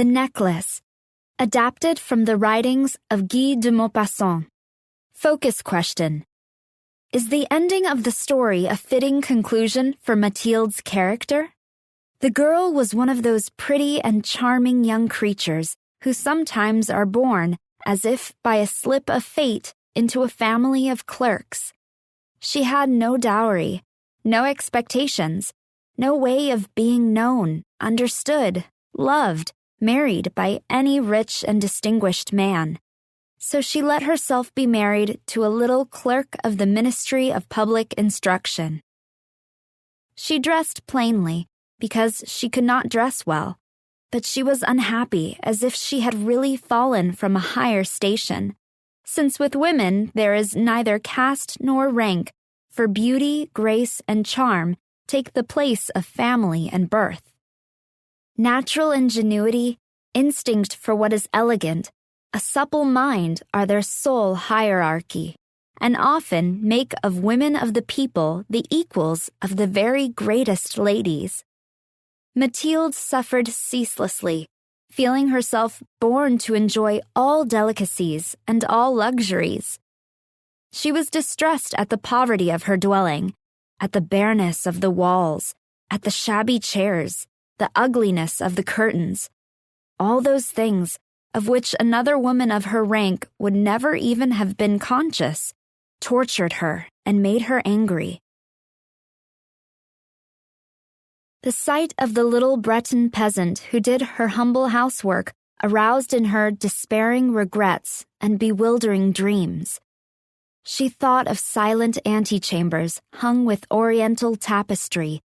The Necklace, adapted from the writings of Guy de Maupassant. Focus question. Is the ending of the story a fitting conclusion for Mathilde's character? The girl was one of those pretty and charming young creatures who sometimes are born, as if by a slip of fate, into a family of clerks. She had no dowry, no expectations, no way of being known, understood, loved, married by any rich and distinguished man. So she let herself be married to a little clerk of the Ministry of Public Instruction. She dressed plainly, because she could not dress well, but she was unhappy as if she had really fallen from a higher station, since with women there is neither caste nor rank, for beauty, grace, and charm take the place of family and birth. Natural ingenuity, instinct for what is elegant, a supple mind are their sole hierarchy, and often make of women of the people the equals of the very greatest ladies. Mathilde suffered ceaselessly, feeling herself born to enjoy all delicacies and all luxuries. She was distressed at the poverty of her dwelling, at the bareness of the walls, at the shabby chairs, the ugliness of the curtains. All those things, of which another woman of her rank would never even have been conscious, tortured her and made her angry. The sight of the little Breton peasant who did her humble housework aroused in her despairing regrets and bewildering dreams. She thought of silent antechambers hung with oriental tapestry,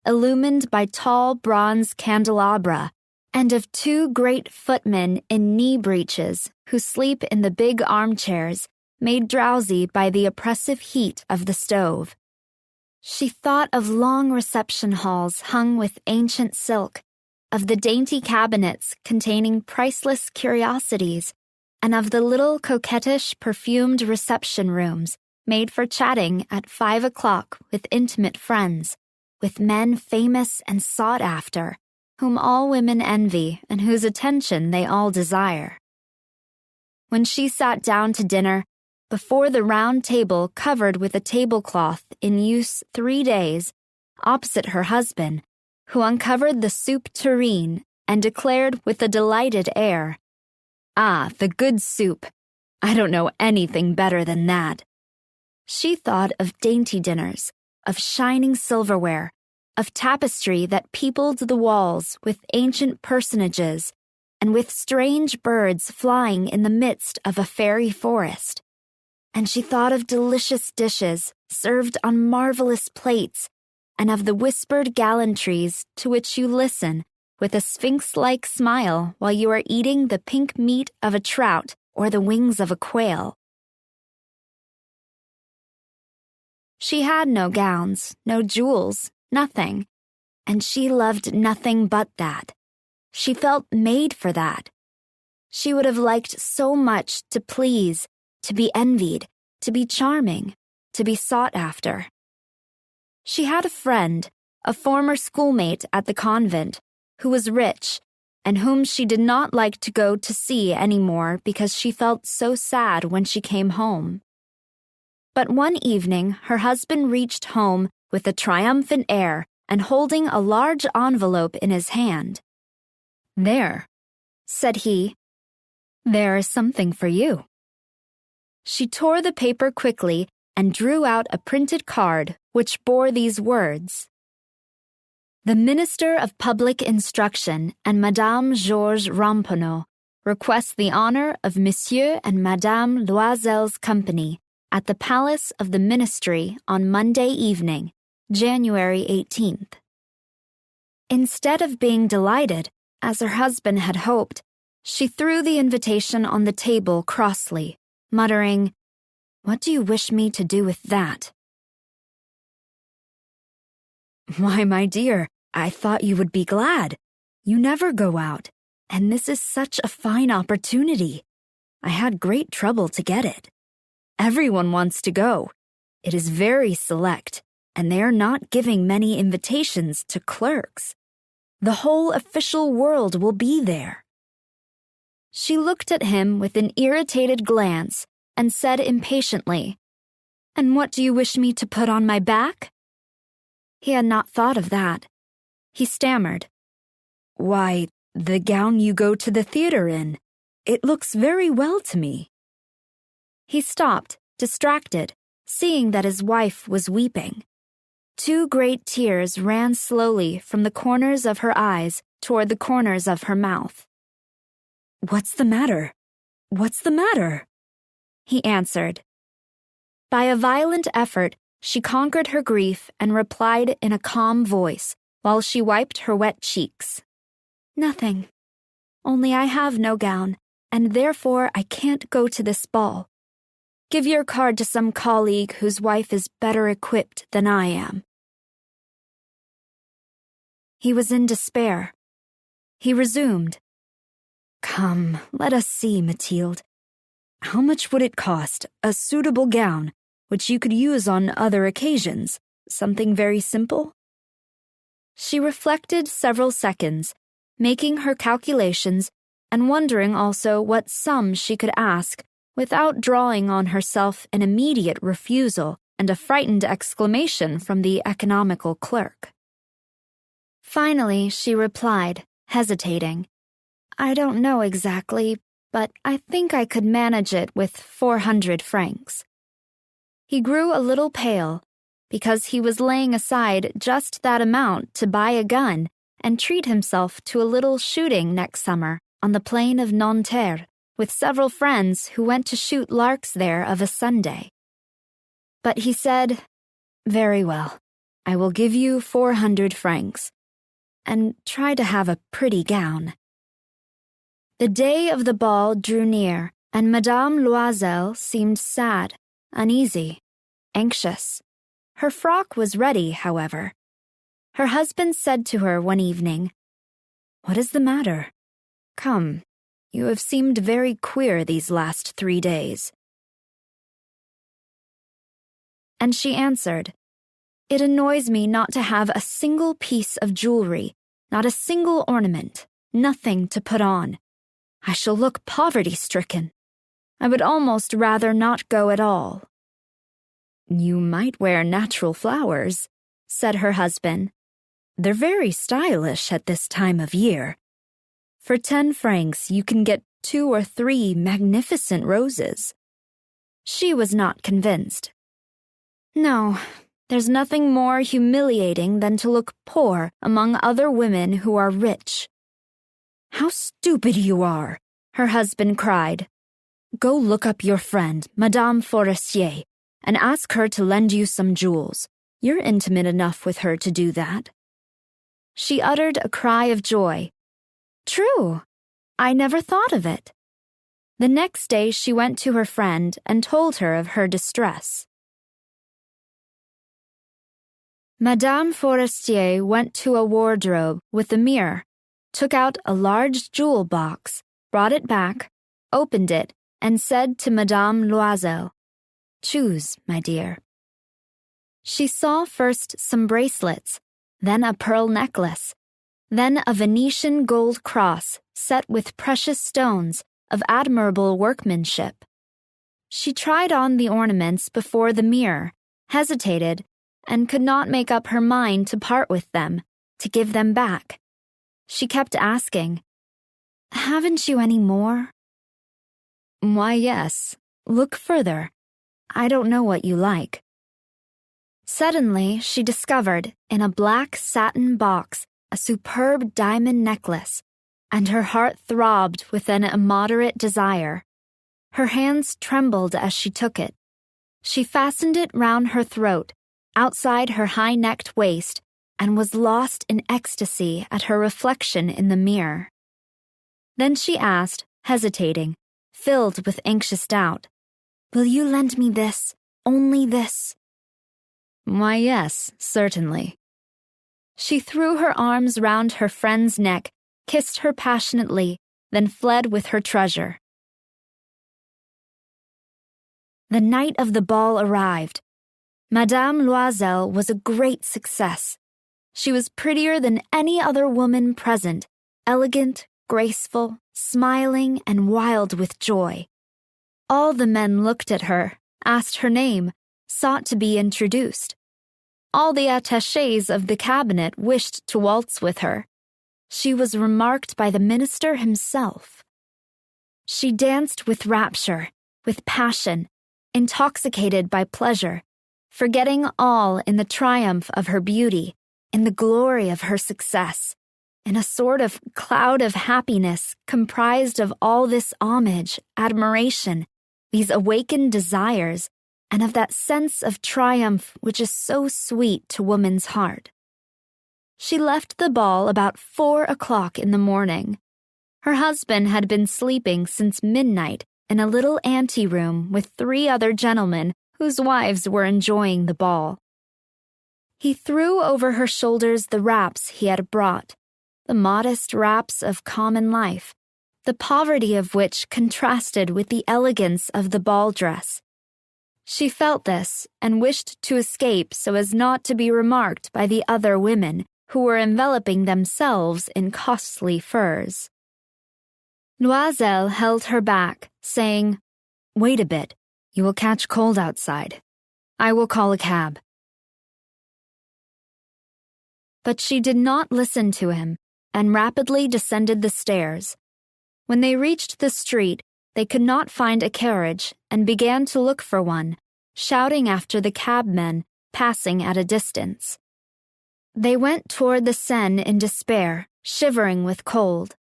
illumined by tall bronze candelabra, and of two great footmen in knee breeches who sleep in the big armchairs, made drowsy by the oppressive heat of the stove. She thought of long reception halls hung with ancient silk, of the dainty cabinets containing priceless curiosities, and of the little coquettish perfumed reception rooms made for chatting at 5 o'clock with intimate friends, with men famous and sought after, whom all women envy and whose attention they all desire. When she sat down to dinner, before the round table covered with a tablecloth in use 3 days, opposite her husband, who uncovered the soup tureen and declared with a delighted air, "Ah, the good soup! I don't know anything better than that." She thought of dainty dinners, of shining silverware, of tapestry that peopled the walls with ancient personages, and with strange birds flying in the midst of a fairy forest. And she thought of delicious dishes served on marvelous plates, and of the whispered gallantries to which you listen with a sphinx-like smile while you are eating the pink meat of a trout or the wings of a quail. She had no gowns, no jewels, nothing, and she loved nothing but that. She felt made for that. She would have liked so much to please, to be envied, to be charming, to be sought after. She had a friend, a former schoolmate at the convent, who was rich, and whom she did not like to go to see any more because she felt so sad when she came home. But one evening her husband reached home with a triumphant air and holding a large envelope in his hand. "There," said he, "there is something for you." She tore the paper quickly and drew out a printed card which bore these words: "The Minister of Public Instruction and Madame Georges Ramponneau request the honor of Monsieur and Madame Loisel's company at the Palace of the Ministry on Monday evening, January 18th. Instead of being delighted, as her husband had hoped, she threw the invitation on the table crossly, muttering, "What do you wish me to do with that?" "Why, my dear, I thought you would be glad. You never go out, and this is such a fine opportunity. I had great trouble to get it. Everyone wants to go. It is very select, and they are not giving many invitations to clerks. The whole official world will be there. She looked at him with an irritated glance and said impatiently, "And what do you wish me to put on my back?" He had not thought of that. He stammered, "Why, the gown you go to the theater in. It looks very well to me." He stopped, distracted, seeing that his wife was weeping. 2 great tears ran slowly from the corners of her eyes toward the corners of her mouth. "What's the matter? What's the matter?" he answered. By a violent effort, she conquered her grief and replied in a calm voice while she wiped her wet cheeks. "Nothing. Only I have no gown, and therefore I can't go to this ball. Give your card to some colleague whose wife is better equipped than I am." He was in despair. He resumed, "Come, let us see, Mathilde. How much would it cost, a suitable gown, which you could use on other occasions, something very simple?" She reflected several seconds, making her calculations and wondering also what sum she could ask without drawing on herself an immediate refusal and a frightened exclamation from the economical clerk. Finally, she replied, hesitating, "I don't know exactly, but I think I could manage it with 400 francs. He grew a little pale, because he was laying aside just that amount to buy a gun and treat himself to a little shooting next summer on the plain of Nanterre, with several friends who went to shoot larks there of a Sunday. But he said, "Very well, I will give you 400 francs, and try to have a pretty gown." The day of the ball drew near, and Madame Loisel seemed sad, uneasy, anxious. Her frock was ready, however. Her husband said to her one evening, "What is the matter? Come, you have seemed very queer these last 3 days." And she answered, "It annoys me not to have a single piece of jewelry, not a single ornament, nothing to put on. I shall look poverty-stricken. I would almost rather not go at all." "You might wear natural flowers," said her husband. "They're very stylish at this time of year. For 10 francs you can get 2 or 3 magnificent roses." She was not convinced. "No, there's nothing more humiliating than to look poor among other women who are rich." "How stupid you are!" her husband cried. "Go look up your friend, Madame Forestier, and ask her to lend you some jewels. You're intimate enough with her to do that." She uttered a cry of joy. "True! I never thought of it." The next day she went to her friend and told her of her distress. Madame Forestier went to a wardrobe with a mirror, took out a large jewel box, brought it back, opened it, and said to Madame Loisel, "Choose, my dear." She saw first some bracelets, then a pearl necklace, then a Venetian gold cross set with precious stones of admirable workmanship. She tried on the ornaments before the mirror, hesitated, and could not make up her mind to part with them, to give them back. She kept asking, "Haven't you any more?" "Why, yes. Look further. I don't know what you like." Suddenly, she discovered, in a black satin box, a superb diamond necklace, and her heart throbbed with an immoderate desire. Her hands trembled as she took it. She fastened it round her throat, outside her high-necked waist, and was lost in ecstasy at her reflection in the mirror. Then she asked, hesitating, filled with anxious doubt, "Will you lend me this, only this?" "Why, yes, certainly." She threw her arms round her friend's neck, kissed her passionately, then fled with her treasure. The night of the ball arrived. Madame Loisel was a great success. She was prettier than any other woman present, elegant, graceful, smiling and wild with joy. All the men looked at her, asked her name, sought to be introduced. All the attachés of the cabinet wished to waltz with her. She was remarked by the minister himself. She danced with rapture, with passion, intoxicated by pleasure, forgetting all in the triumph of her beauty, in the glory of her success, in a sort of cloud of happiness comprised of all this homage, admiration, these awakened desires, and of that sense of triumph which is so sweet to woman's heart. She left the ball about 4 o'clock in the morning. Her husband had been sleeping since midnight in a little anteroom with 3 other gentlemen whose wives were enjoying the ball. He threw over her shoulders the wraps he had brought, the modest wraps of common life, the poverty of which contrasted with the elegance of the ball dress. She felt this and wished to escape so as not to be remarked by the other women who were enveloping themselves in costly furs. Loisel held her back, saying, "Wait a bit. You will catch cold outside. I will call a cab." But she did not listen to him and rapidly descended the stairs. When they reached the street, they could not find a carriage and began to look for one, shouting after the cabmen passing at a distance. They went toward the Seine in despair, shivering with cold.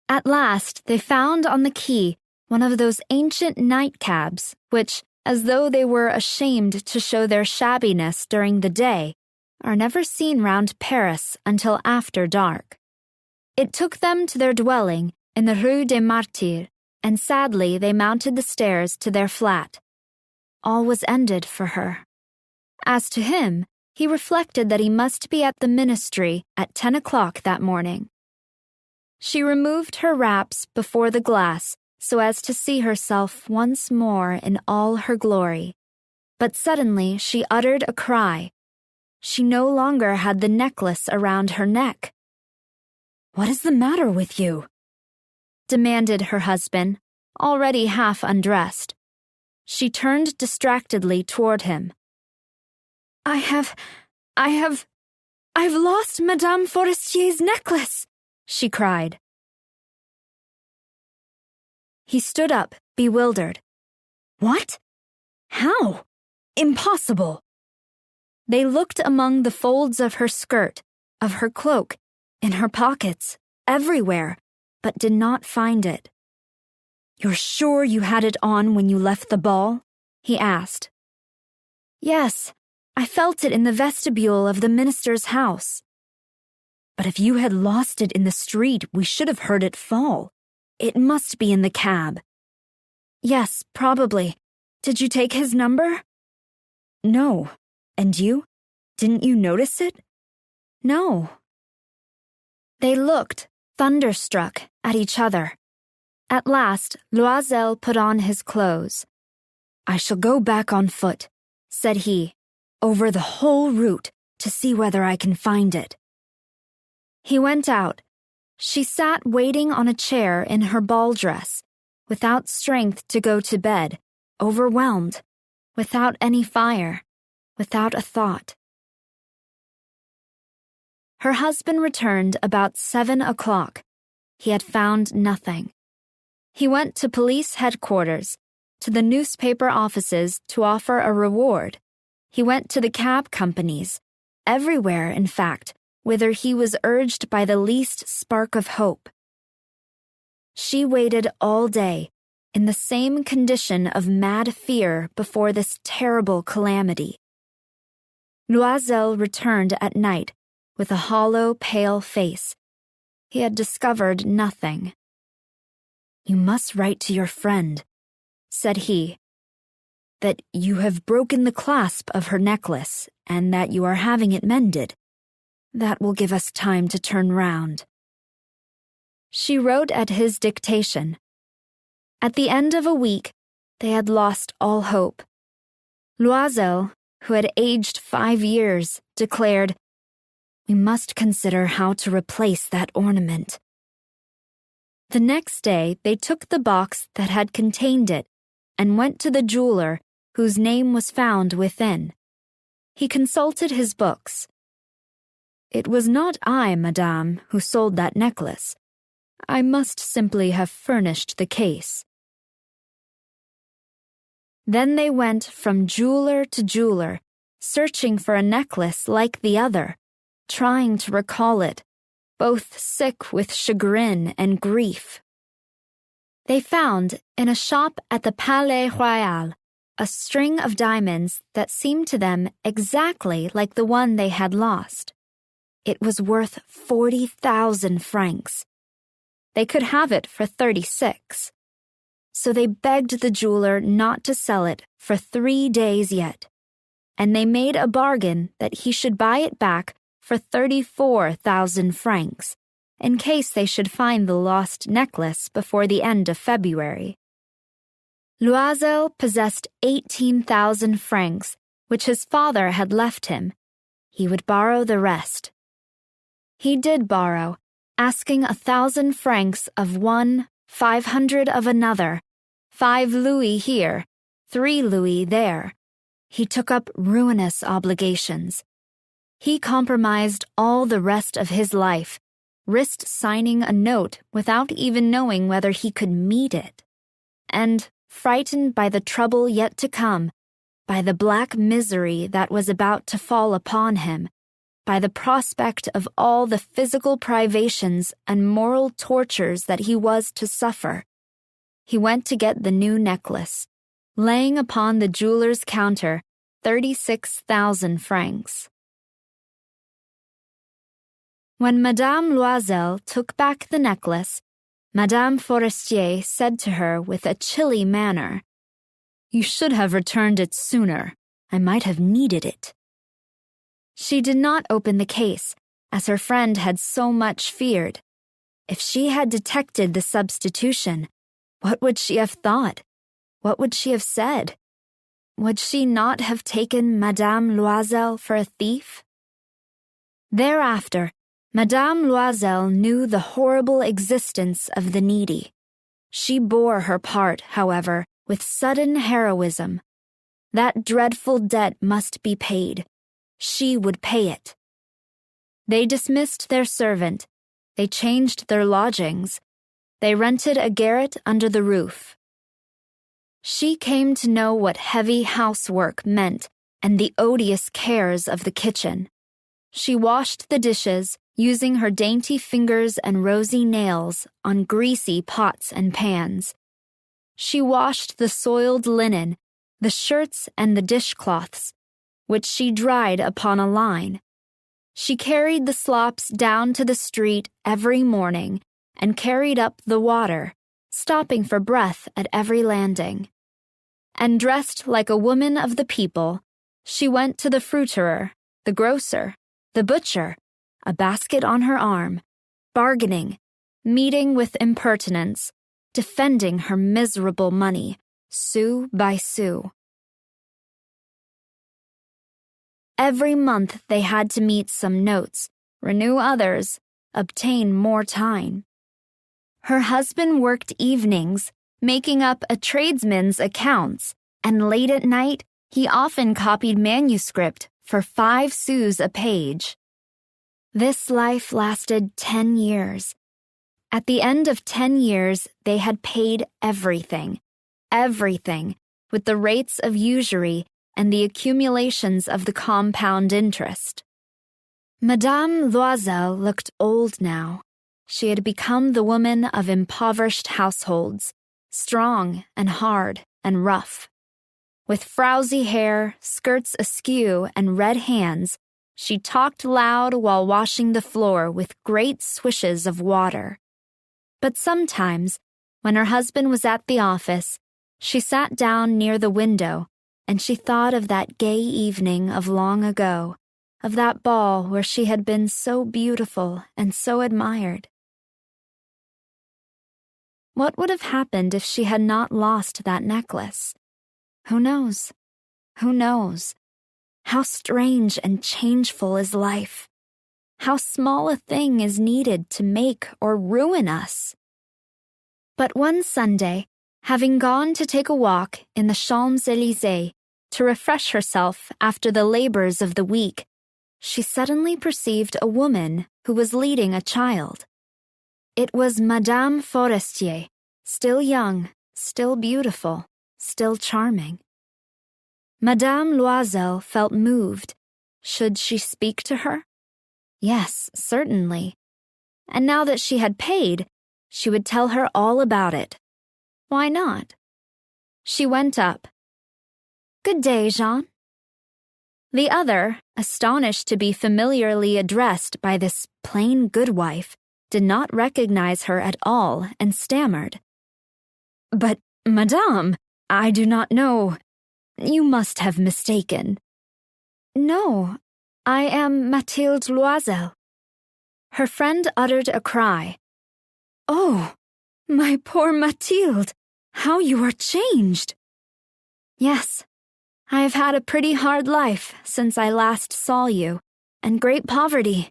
At last, they found on the quay one of those ancient night-cabs which, as though they were ashamed to show their shabbiness during the day, are never seen round Paris until after dark. It took them to their dwelling in the Rue des Martyrs, and sadly they mounted the stairs to their flat. All was ended for her. As to him, he reflected that he must be at the ministry at 10 o'clock that morning. She removed her wraps before the glass so as to see herself once more in all her glory. But suddenly she uttered a cry. She no longer had the necklace around her neck. "What is the matter with you?" demanded her husband, already half undressed. She turned distractedly toward him. I've lost Madame Forestier's necklace," she cried. He stood up, bewildered. "What? How? Impossible!" They looked among the folds of her skirt, of her cloak, in her pockets, everywhere, but did not find it. "You're sure you had it on when you left the ball?" he asked. "Yes, I felt it in the vestibule of the minister's house." "But if you had lost it in the street, we should have heard it fall. It must be in the cab." "Yes, probably. Did you take his number?" "No. And you? Didn't you notice it?" "No." They looked, thunderstruck, at each other. At last, Loisel put on his clothes. "I shall go back on foot," said he, "over the whole route to see whether I can find it." He went out. She sat waiting on a chair in her ball dress, without strength to go to bed, overwhelmed, without any fire, without a thought. Her husband returned about 7 o'clock. He had found nothing. He went to police headquarters, to the newspaper offices to offer a reward. He went to the cab companies, everywhere, in fact, whither he was urged by the least spark of hope. She waited all day, in the same condition of mad fear before this terrible calamity. Loisel returned at night with a hollow, pale face. He had discovered nothing. "You must write to your friend," said he, "that you have broken the clasp of her necklace and that you are having it mended. That will give us time to turn round." She wrote at his dictation. At the end of a week, they had lost all hope. Loisel, who had aged 5 years, declared, "We must consider how to replace that ornament." The next day, they took the box that had contained it and went to the jeweler whose name was found within. He consulted his books. "It was not I, madame, who sold that necklace. I must simply have furnished the case." Then they went from jeweler to jeweler, searching for a necklace like the other, trying to recall it, both sick with chagrin and grief. They found, in a shop at the Palais Royal, a string of diamonds that seemed to them exactly like the one they had lost. It was worth 40,000 francs. They could have it for 36. So they begged the jeweler not to sell it for 3 days yet, and they made a bargain that he should buy it back for 34,000 francs, in case they should find the lost necklace before the end of February. Loisel possessed 18,000 francs, which his father had left him. He would borrow the rest. He did borrow, asking 1,000 francs of one, 500 of another, 5 louis here, 3 louis there. He took up ruinous obligations. He compromised all the rest of his life, risked signing a note without even knowing whether he could meet it. And, frightened by the trouble yet to come, by the black misery that was about to fall upon him, by the prospect of all the physical privations and moral tortures that he was to suffer, he went to get the new necklace, laying upon the jeweler's counter 36,000 francs. When Madame Loisel took back the necklace, Madame Forestier said to her with a chilly manner, "You should have returned it sooner. I might have needed it." She did not open the case, as her friend had so much feared. If she had detected the substitution, what would she have thought? What would she have said? Would she not have taken Madame Loisel for a thief? Thereafter, Madame Loisel knew the horrible existence of the needy. She bore her part, however, with sudden heroism. That dreadful debt must be paid. She would pay it. They dismissed their servant. They changed their lodgings. They rented a garret under the roof. She came to know what heavy housework meant and the odious cares of the kitchen. She washed the dishes, using her dainty fingers and rosy nails on greasy pots and pans. She washed the soiled linen, the shirts and the dishcloths, which she dried upon a line. She carried the slops down to the street every morning and carried up the water, stopping for breath at every landing. And dressed like a woman of the people, she went to the fruiterer, the grocer, the butcher, a basket on her arm, bargaining, meeting with impertinence, defending her miserable money, sou by sou. Every month they had to meet some notes, renew others, obtain more time. Her husband worked evenings, making up a tradesman's accounts, and late at night he often copied manuscript for 5 sous a page. This life lasted 10 years. At the end of 10 years, they had paid everything, with the rates of usury and the accumulations of the compound interest. Madame Loisel looked old now. She had become the woman of impoverished households, strong and hard and rough. With frowsy hair, skirts askew, and red hands, she talked loud while washing the floor with great swishes of water. But sometimes, when her husband was at the office, she sat down near the window, and she thought of that gay evening of long ago, of that ball where she had been so beautiful and so admired. What would have happened if she had not lost that necklace? Who knows? Who knows? How strange and changeful is life! How small a thing is needed to make or ruin us! But one Sunday, having gone to take a walk in the Champs-Élysées to refresh herself after the labors of the week, she suddenly perceived a woman who was leading a child. It was Madame Forestier, still young, still beautiful, still charming. Madame Loisel felt moved. Should she speak to her? Yes, certainly. And now that she had paid, she would tell her all about it. Why not? She went up. "Good day, Jean." The other, astonished to be familiarly addressed by this plain goodwife, did not recognize her at all and stammered. "But, Madame, I do not know. You must have mistaken." "No, I am Mathilde Loisel." Her friend uttered a cry. "Oh, my poor Mathilde, how you are changed!" "Yes, I have had a pretty hard life since I last saw you, and great poverty,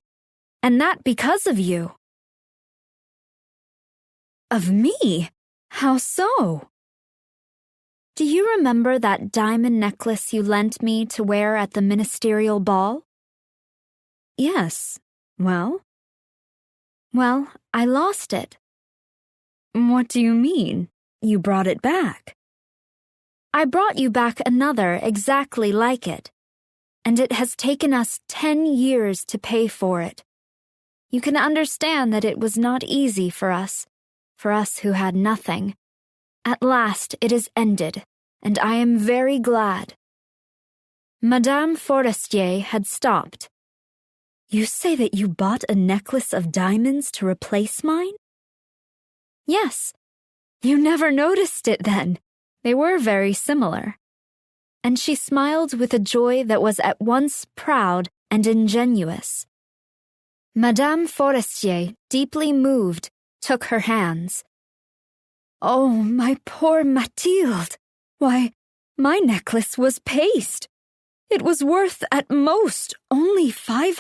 and that because of you." "Of me? How so?" "Do you remember that diamond necklace you lent me to wear at the ministerial ball?" "Yes. Well?" "Well, I lost it." "What do you mean? You brought it back?" "I brought you back another exactly like it, and it has taken us 10 years to pay for it. You can understand that it was not easy for us who had nothing. At last it is ended, and I am very glad." Madame Forestier had stopped. "You say that you bought a necklace of diamonds to replace mine?" "Yes. You never noticed it then. They were very similar." And she smiled with a joy that was at once proud and ingenuous. Madame Forestier, deeply moved, took her hands. "Oh, my poor Mathilde! Why, my necklace was paste. It was worth at most only 500